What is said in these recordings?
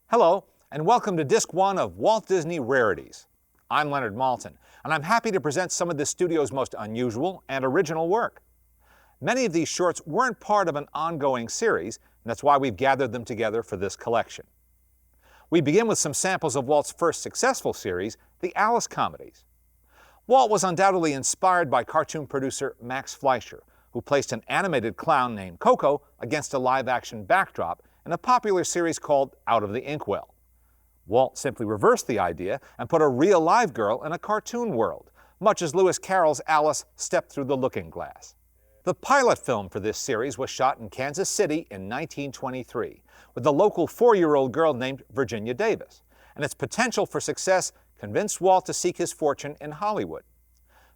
Hello, and welcome to Disc 1 of Walt Disney Rarities. I'm Leonard Maltin, and I'm happy to present some of the studio's most unusual and original work. Many of these shorts weren't part of an ongoing series, and that's why we've gathered them together for this collection. We begin with some samples of Walt's first successful series, the Alice comedies. Walt was undoubtedly inspired by cartoon producer Max Fleischer, who placed an animated clown named Coco against a live-action backdrop in a popular series called Out of the Inkwell. Walt simply reversed the idea and put a real live girl in a cartoon world, much as Lewis Carroll's Alice stepped through the looking glass. The pilot film for this series was shot in Kansas City in 1923, with a local 4-year-old girl named Virginia Davis, and its potential for success convinced Walt to seek his fortune in Hollywood.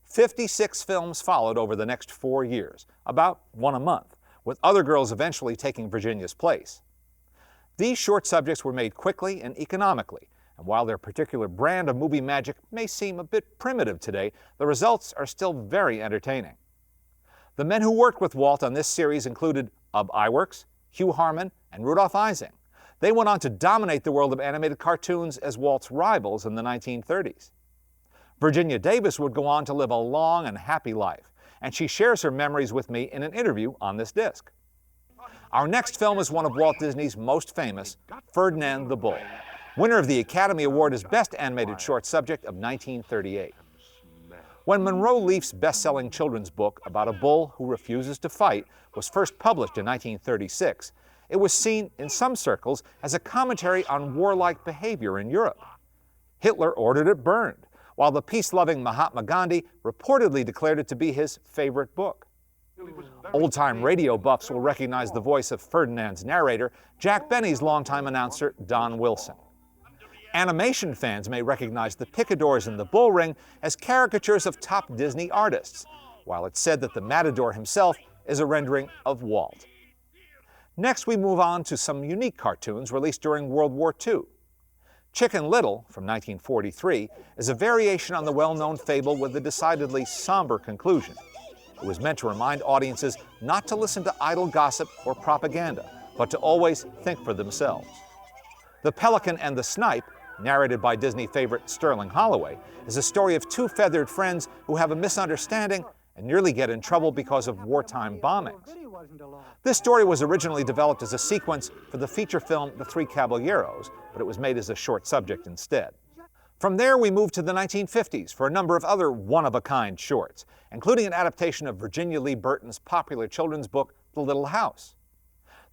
56 films followed over the next 4 years, about one a month, with other girls eventually taking Virginia's place. These short subjects were made quickly and economically, and while their particular brand of movie magic may seem a bit primitive today, the results are still very entertaining. The men who worked with Walt on this series included Ub Iwerks, Hugh Harman, and Rudolph Ising. They went on to dominate the world of animated cartoons as Walt's rivals in the 1930s. Virginia Davis would go on to live a long and happy life, and she shares her memories with me in an interview on this disc. Our next film is one of Walt Disney's most famous, Ferdinand the Bull, winner of the Academy Award as Best Animated Short Subject of 1938. When Monroe Leaf's best-selling children's book about a bull who refuses to fight was first published in 1936, it was seen in some circles as a commentary on warlike behavior in Europe. Hitler ordered it burned, while the peace-loving Mahatma Gandhi reportedly declared it to be his favorite book. Old-time radio buffs will recognize the voice of Ferdinand's narrator, Jack Benny's longtime announcer, Don Wilson. Animation fans may recognize the picadors in the bull ring as caricatures of top Disney artists, while it's said that the matador himself is a rendering of Walt. Next, we move on to some unique cartoons released during World War II. Chicken Little, from 1943, is a variation on the well-known fable with a decidedly somber conclusion. It was meant to remind audiences not to listen to idle gossip or propaganda, but to always think for themselves. The Pelican and the Snipe, narrated by Disney favorite Sterling Holloway, is a story of two feathered friends who have a misunderstanding and nearly get in trouble because of wartime bombings. This story was originally developed as a sequence for the feature film The Three Caballeros, but it was made as a short subject instead. From there, we move to the 1950s for a number of other one-of-a-kind shorts, including an adaptation of Virginia Lee Burton's popular children's book, The Little House.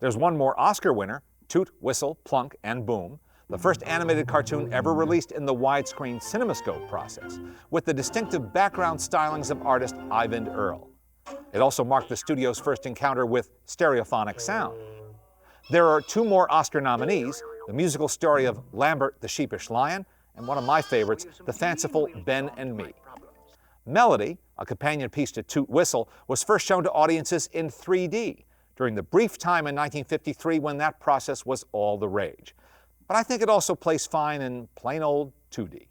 There's one more Oscar winner, Toot, Whistle, Plunk, and Boom, the first animated cartoon ever released in the widescreen CinemaScope process, with the distinctive background stylings of artist Eyvind Earle. It also marked the studio's first encounter with stereophonic sound. There are two more Oscar nominees, the musical story of Lambert the Sheepish Lion, and one of my favorites, the fanciful Ben and Me. Melody, a companion piece to Toot Whistle, was first shown to audiences in 3D during the brief time in 1953 when that process was all the rage. But I think it also plays fine in plain old 2D.